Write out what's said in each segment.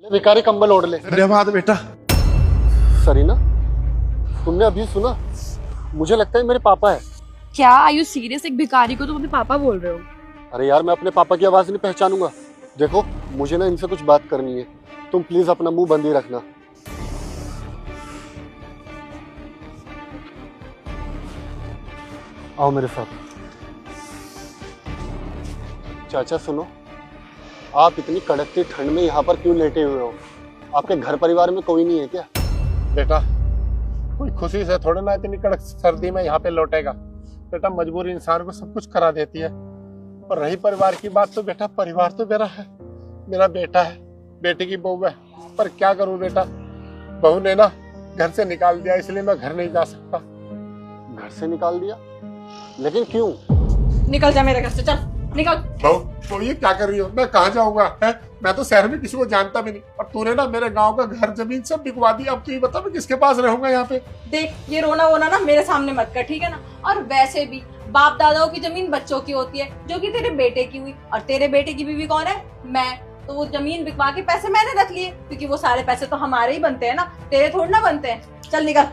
भिखारी कंबल ओढ़ ले। धन्यवाद बेटा। सरीना, तुमने अभी सुना? मुझे लगता है मेरे पापा है। क्या आर यू सीरियस? एक भिखारी को तुम अपने पापा बोल रहे हो? अरे यार, मैं अपने पापा की आवाज नहीं पहचानूंगा। देखो, मुझे ना इनसे कुछ बात करनी है। तुम प्लीज अपना मुंह बंद ही रखना। आओ मेरे साथ। चाचा सुनो, आप इतनी कड़कती ठंड में यहाँ पर क्यों लेटे हुए हो? आपके घर परिवार में कोई नहीं है क्या? बेटा, कोई खुशी से थोड़े ना इतनी कड़क सर्दी में यहाँ पे लौटेगा। बेटा, मजबूरी इंसान को सब कुछ करा देती है। और रही परिवार की बात, तो बेटा परिवार तो मेरा है, मेरा बेटा है, बेटे की बहू है। पर क्या करूं बेटा, बहू ने ना घर से निकाल दिया, इसलिए मैं घर नहीं जा सकता। घर से निकाल दिया? लेकिन क्यों? निकल जा मेरे घर से, चल निकल। बहू ये क्या कर रही हो? मैं कहाँ जाऊंगा है? मैं तो शहर में किसी को जानता भी नहीं, और तूने ना मेरे गांव का घर जमीन सब बिकवा दी। अब तू ही बता मैं किसके पास रहूंगा यहाँ पे? देख, ये रोना वोना ना मेरे सामने मत कर, ठीक है ना? और वैसे भी बाप दादाओं की जमीन बच्चों की होती है, जो कि तेरे बेटे की हुई। और तेरे बेटे की बीवी कौन है? मैं। तो वो जमीन बिकवा के पैसे मैंने रख लिए, क्योंकि वो सारे पैसे तो हमारे ही बनते हैं ना, तेरे थोड़ी ना बनते हैं। चल निकल।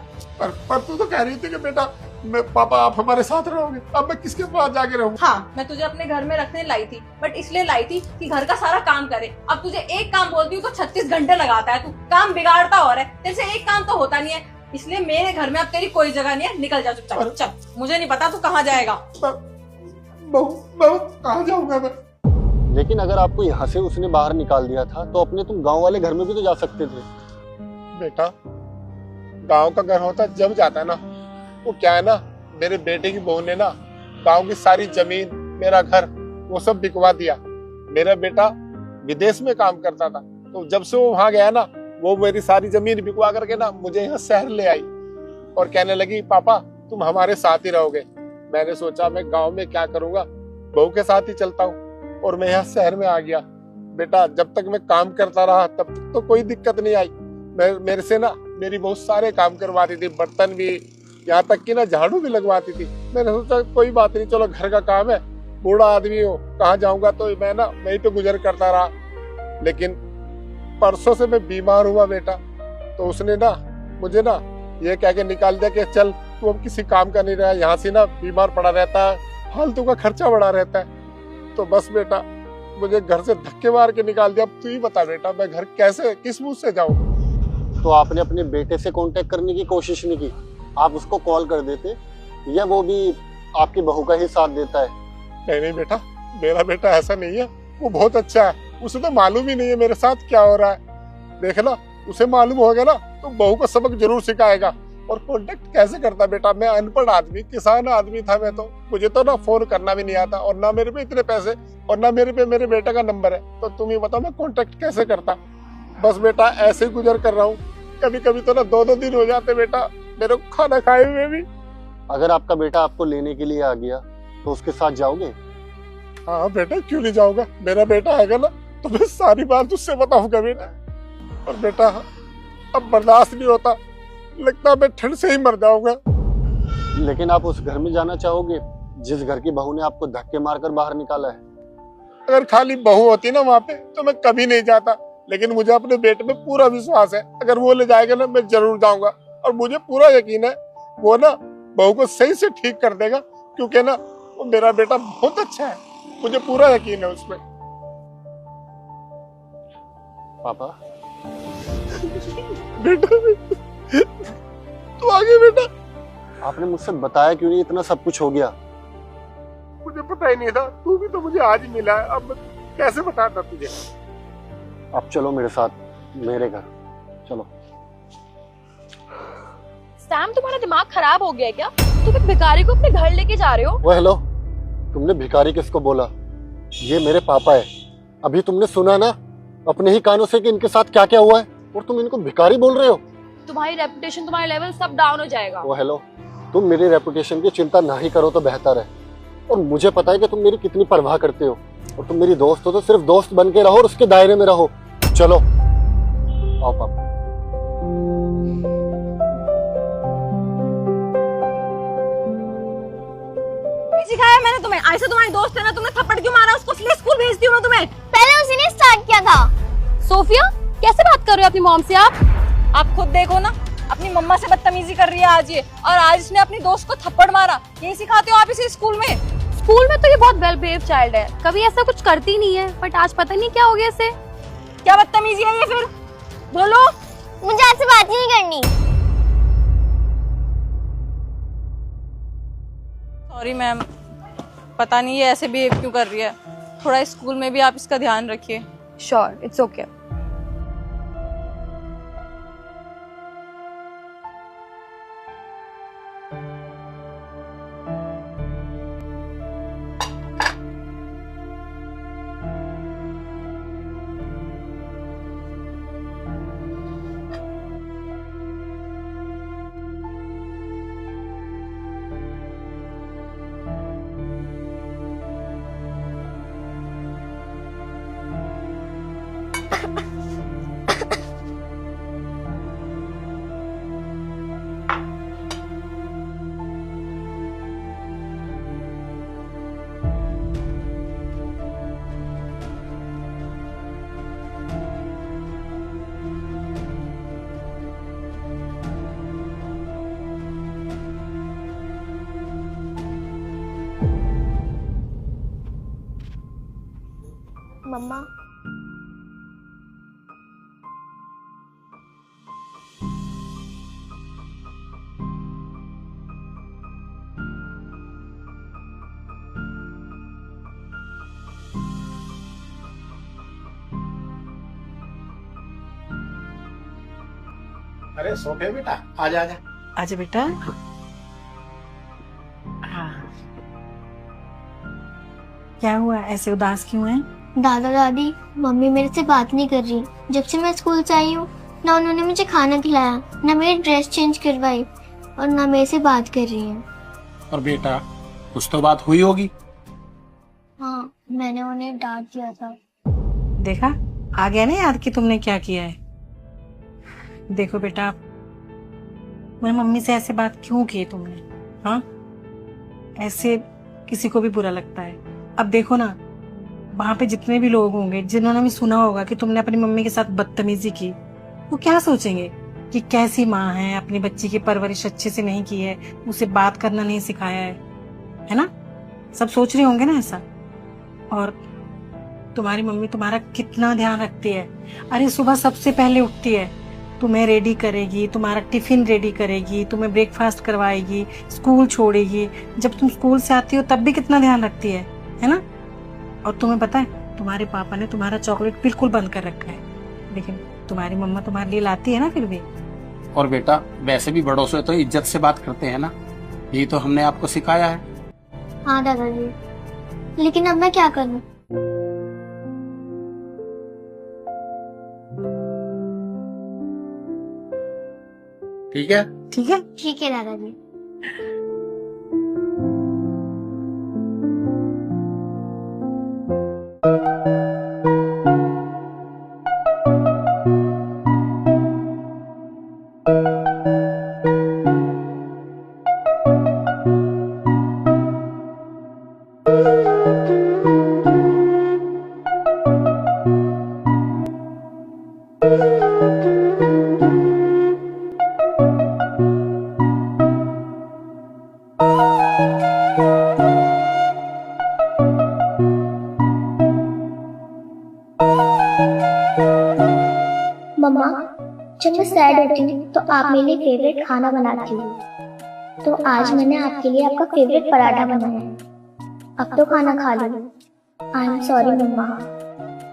पर तू तो कह रही थी कि बेटा मैं पापा आप हमारे साथ रहोगे। अब मैं किसके पास जाके रहूंगा? हाँ, मैं तुझे अपने घर में रखने लाई थी, बट इसलिए लाई थी कि घर का सारा काम करे। अब तुझे एक काम बोलती हूँ तो 36 घंटे लगाता है, तू काम बिगाड़ता और है। तेरे से एक काम तो होता नहीं है, इसलिए मेरे घर में अब तेरी कोई जगह नहीं है। निकल जा चुपचाप, चल। मुझे नहीं पता तू कहाँ जाएगा। बहू कहाँ जाऊंगा मैं? लेकिन अगर आपको यहाँ से उसने बाहर निकाल दिया था, तो अपने तुम गांव वाले घर में भी तो जा सकते थे। बेटा, गांव का घर होता जब जाता ना, वो क्या है ना, मेरे बेटे की बहू ने ना गांव की सारी जमीन, मेरा घर, वो सब बिकवा दिया। मेरा बेटा विदेश में काम करता था, तो जब से वो वहां गया ना, वो मेरी सारी जमीन बिकवा करके ना मुझे यहाँ शहर ले आई और कहने लगी पापा तुम हमारे साथ ही रहोगे। मैंने सोचा मैं गांव में क्या करूंगा, बहू के साथ ही चलता हूँ, और मैं यहाँ शहर में आ गया। बेटा, जब तक मैं काम करता रहा तब तक तो कोई दिक्कत नहीं आई। मेरे से ना मेरी बहुत सारे काम करवाती थी, बर्तन भी, यहाँ तक कि ना झाड़ू भी लगवाती थी। मैंने सोचा कोई बात नहीं, चलो घर का काम है, बूढ़ा आदमी हो, कहाँ जाऊंगा, तो मैं ना वहीं पे गुजर करता रहा। लेकिन परसों से मैं बीमार हुआ बेटा, तो उसने ना मुझे ना ये कह के निकाल दिया कि चल तू अब किसी काम का नहीं रहा, यहाँ से ना बीमार पड़ा रहता है, फालतू का खर्चा बढ़ा रहता है। तो बस बेटा, मुझे घर से धक्के मार के निकाल दिया। अब तू ही बता बेटा, मैं घर कैसे, किस मुंह से जाऊं? तो आपने अपने बेटे से कांटेक्ट करने की कोशिश नहीं की? आप उसको कॉल कर देते, या वो भी आपकी बहू का ही साथ देता है? नहीं बेटा, मेरा बेटा ऐसा नहीं है, वो बहुत अच्छा है। उसे तो मालूम ही नहीं है मेरे साथ क्या हो रहा है। देख ना, उसे मालूम हो गया ना तो बहू को सबक जरूर सिखाएगा। और कांटेक्ट कैसे करता बेटा, मैं अनपढ़ आदमी, किसान आदमी था मैं, तो मुझे तो ना फोन करना भी नहीं आता, और ना मेरे पे इतने पैसे, और ना मेरे पे मेरे बेटे का नंबर है। तो तुम ही बताओ मैं कांटेक्ट कैसे करता? बस बेटा ऐसे ही गुजर कर रहा हूँ। कभी कभी तो ना 2-2 दिन हो जाते बेटा मेरे को खाना खाए हुए भी। अगर आपका बेटा आपको लेने के लिए आ गया तो उसके साथ जाओगे? हाँ बेटा, क्यों नहीं जाऊंगा? मेरा बेटा आएगा ना तो मैं सारी बात उससे बताऊंगा बेटा। और बेटा अब बर्दाश्त नहीं होता, लगता मैं ठंड से ही मर जाऊंगा। लेकिन आप उस घर में जाना चाहोगे जिस घर की बहू ने आपको धक्के मारकर बाहर निकाला है? अगर खाली बहू होती ना वहाँ पे तो मैं कभी नहीं जाता, लेकिन मुझे अपने बेटे पे पूरा विश्वास है। अगर वो ले जाएगा ना मैं जरूर जाऊंगा, और मुझे पूरा यकीन है वो ना बहू को सही से ठीक कर देगा, क्योंकि ना वो मेरा बेटा बहुत अच्छा है, मुझे पूरा यकीन है उसमें। पापा, बेटा तू आ गया बेटा। आपने मुझसे बताया क्यों नहीं इतना सब कुछ हो गया? मुझे पता ही नहीं था, तू भी तो मुझे आज ही मिला है, अब कैसे बताता तुझे? अब चलो मेरे साथ, मेरे घर चलो। सैम, तुम्हारा दिमाग खराब हो गया है क्या? तुम एक भिखारी को अपने घर लेके जा रहे हो? वो हेलो, तुमने भिखारी किसको बोला? ये मेरे पापा है। अभी तुमने सुना ना अपने ही कानों से कि इनके साथ क्या क्या हुआ है, और तुम इनको भिखारी बोल रहे हो? तुम्हारी रेपुटेशन, तुम्हारा लेवल सब डाउन हो जाएगा। वो हेलो, तुम मेरी रेपुटेशन की चिंता ना ही करो तो बेहतर है। और मुझे पता है कि तुम मेरी कितनी परवाह करते हो, और तुम मेरी दोस्त हो तो सिर्फ दोस्त बन के रहो और उसके दायरे में रहो। चलो आओ पापा। सिखाया मैंने तुम्हें? ऐसे तुम्हारी दोस्त है ना, तुमने थप्पड़ क्यों मारा उसको? इसलिए स्कूल भेजती हूँ मैं तुम्हें। पहले उसी ने स्टार्ट किया था। सोफिया, कैसे बात कर रहे हो अपनी मॉम से आप खुद देखो ना, अपनी मम्मा से बदतमीजी कर रही है आज ये, और आज इसने अपनी दोस्त को थप्पड़ मारा। यही सिखाते हो आप इसे स्कूल में? स्कूल में तो ये बहुत वेल बिहेव चाइल्ड है, कभी ऐसा कुछ करती नहीं है, बट आज पता नहीं क्या हो गया इसे। क्या बदतमीजी है ये फिर? बोलो। मुझे आपसे बात ही नहीं करनी। सॉरी मैम, पता नहीं ये ऐसे बिहेव क्यों कर रही है। थोड़ा स्कूल में भी आप इसका ध्यान रखिए। Sure, it's okay. मम्मा, अरे सोफे बेटा, आजा आजा। आजा बेटा। हाँ, क्या हुआ, ऐसे उदास क्यों है? दादा दादी, मम्मी मेरे से बात नहीं कर रही। जब से मैं स्कूल से आई हूँ, ना उन्होंने मुझे खाना खिलाया, ना मेरी ड्रेस चेंज करवाई, और ना मेरे से बात कर रही है। और बेटा, कुछ तो बात हुई होगी। हाँ, मैंने उन्हें डांट दिया था। देखा, आ गया ना याद कि तुमने क्या किया है। देखो बेटा, मेरी मम्मी से ऐसे बात क्यों की तुमने? हाँ, ऐसे किसी को भी बुरा लगता है। अब देखो ना, वहां पे जितने भी लोग होंगे जिन्होंने भी सुना होगा कि तुमने अपनी मम्मी के साथ बदतमीजी की, वो क्या सोचेंगे कि कैसी माँ है, अपनी बच्ची की परवरिश अच्छे से नहीं की है, उसे बात करना नहीं सिखाया है ना? सब सोच रहे होंगे ना ऐसा। और तुम्हारी मम्मी तुम्हारा कितना ध्यान रखती है। अरे सुबह सबसे पहले उठती है, तुम्हें रेडी करेगी, तुम्हारा टिफिन रेडी करेगी, तुम्हें ब्रेकफास्ट करवाएगी, स्कूल छोड़ेगी। जब तुम स्कूल से आती हो तब भी कितना ध्यान रखती है ना? और तुम्हें पता है, तुम्हारे पापा ने तुम्हारा चॉकलेट बिल्कुल बंद कर रखा है, लेकिन तुम्हारी मम्मा तुम्हारे लिए लाती है ना फिर भी। और बेटा, वैसे भी बड़ों से तो इज्जत से बात करते हैं ना, यही तो हमने आपको सिखाया है। हाँ दादाजी, लेकिन अब मैं क्या करूँ? ठीक है? ठीक है। ठीक है दादाजी। मम्मा, जब मैं सैड होती हूँ तो आप मेरे लिए फेवरेट खाना बनाती हो। तो आज मैंने आपके लिए आपका फेवरेट पराठा बनाया है। अब तो खाना खा लो। आई एम सॉरी मम्मा,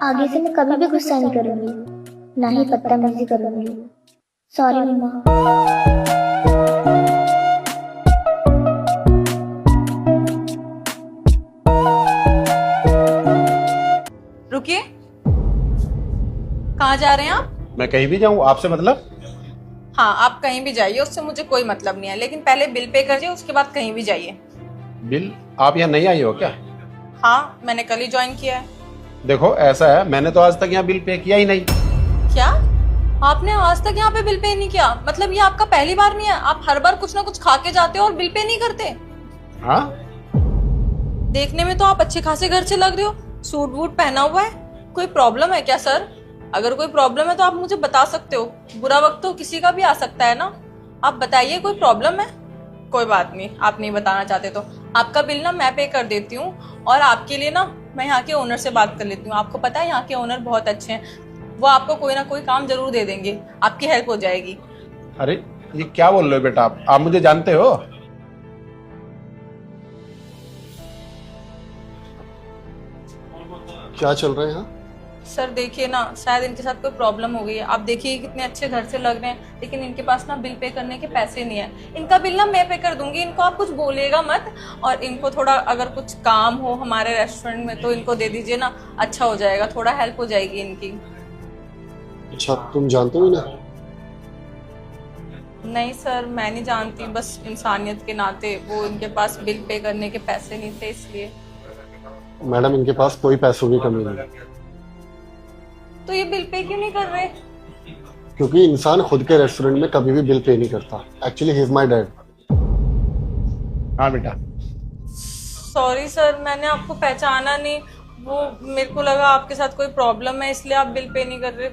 आगे से मैं कभी भी गुस्सा नहीं करूँगी, ना ही बदतमीजी करूँगी। सॉरी मम्मा। रुकिए, कहाँ जा रहे हैं आप? मैं कहीं भी जाऊँ, आपसे मतलब? हाँ, आप कहीं भी जाइए, उससे मुझे कोई मतलब नहीं है, लेकिन पहले बिल पे करिए, उसके बाद कहीं भी जाइए। बिल? आप यहाँ नहीं आई हो क्या? हाँ, मैंने कल ही ज्वाइन किया है। देखो ऐसा है, मैंने तो आज तक यहाँ बिल पे किया ही नहीं। क्या? आपने आज तक यहाँ पे बिल पे नहीं किया? मतलब ये आपका पहली बार नहीं है? आप हर बार कुछ ना कुछ खा के जाते हो और बिल पे नहीं करते? हाँ, देखने में तो आप अच्छे खासे घर से लग रहे हो, सूट वूट पहना हुआ है, कोई प्रॉब्लम है क्या सर? अगर कोई प्रॉब्लम है तो आप मुझे बता सकते हो। बुरा वक्त तो किसी का भी आ सकता है ना। आप बताइए कोई प्रॉब्लम है? कोई बात नहीं, आप नहीं बताना चाहते तो आपका बिल ना मैं पे कर देती हूँ, और आपके लिए ना मैं यहाँ के ओनर से बात कर लेती हूँ। आपको पता है यहाँ के ओनर बहुत अच्छे हैं, वो आपको कोई ना कोई काम जरूर दे देंगे, आपकी हेल्प हो जाएगी। अरे ये क्या बोल रहे हो बेटा, आप मुझे जानते हो? क्या चल रहा है यहाँ? सर देखिए ना, शायद इनके साथ कोई प्रॉब्लम हो गई है। आप देखिए कितने अच्छे घर से लग रहे हैं, लेकिन इनके पास ना बिल पे करने के पैसे नहीं है। इनका बिल ना मैं पे कर दूंगी, इनको आप कुछ बोलिएगा मत। और इनको थोड़ा अगर कुछ काम हो हमारे रेस्टोरेंट में तो इनको दे दीजिए ना, अच्छा हो जाएगा, थोड़ा हेल्प हो जाएगी इनकी। अच्छा, तुम जानते हो ना? नहीं सर, मैं नहीं जानती, बस इंसानियत के नाते वो इनके पास बिल पे करने के पैसे नहीं थे इसलिए। मैडम, इनके पास कोई पैसों की कमी नहीं है। तो ये बिल पे क्यों नहीं कर रहे? क्योंकि इंसान खुद के रेस्टोरेंट में कभी भी बिल पे नहीं करता। Actually he is my dad. हाँ बेटा। सॉरी सर, मैंने आपको पहचाना नहीं। वो मेरे को लगा आपके साथ कोई प्रॉब्लम है इसलिए आप बिल पे नहीं कर रहे।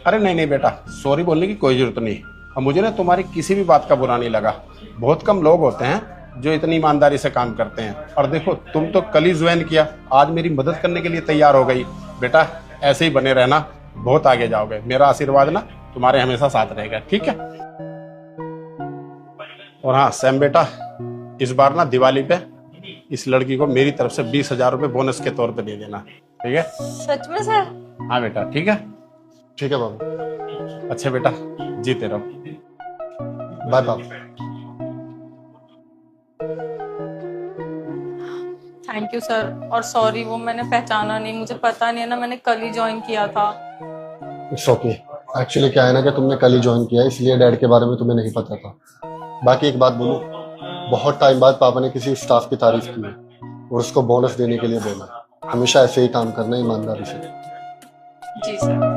अरे नहीं नहीं बेटा, सॉरी बोलने की कोई जरूरत नहीं। और मुझे ना तुम्हारी किसी भी बात का बुरा नहीं लगा। बहुत कम लोग होते हैं जो इतनी ईमानदारी से काम करते हैं। और देखो, तुम तो कल ही ज्वाइन किया, आज मेरी मदद करने के लिए तैयार हो गई। बेटा ऐसे ही बने रहना, बहुत आगे जाओगे। मेरा आशीर्वाद ना तुम्हारे हमेशा साथ रहेगा, ठीक है? और हाँ सैम बेटा, इस बार ना दिवाली पे इस लड़की को मेरी तरफ से 20,000 रुपए बोनस के तौर पे दे देना, ठीक है? सच में सर? हाँ बेटा, ठीक है? ठीक है बाबू। अच्छा बेटा, जीते रहो। बाय बाबू। थैंक यू सर, और सॉरी वो मैंने पहचाना नहीं, मुझे पता नहीं है ना, मैंने कल ही ज्वाइन किया था। It's okay. एक्चुअली क्या है ना कि तुमने कल ही ज्वाइन किया, इसलिए डैड के बारे में तुम्हें नहीं पता था। बाकी एक बात बोलूं, बहुत टाइम बाद पापा ने किसी स्टाफ की तारीफ की है और उसको बोनस देने के लिए बोला। हमेशा ऐसे ही काम करना, ईमानदारी से। जी सर।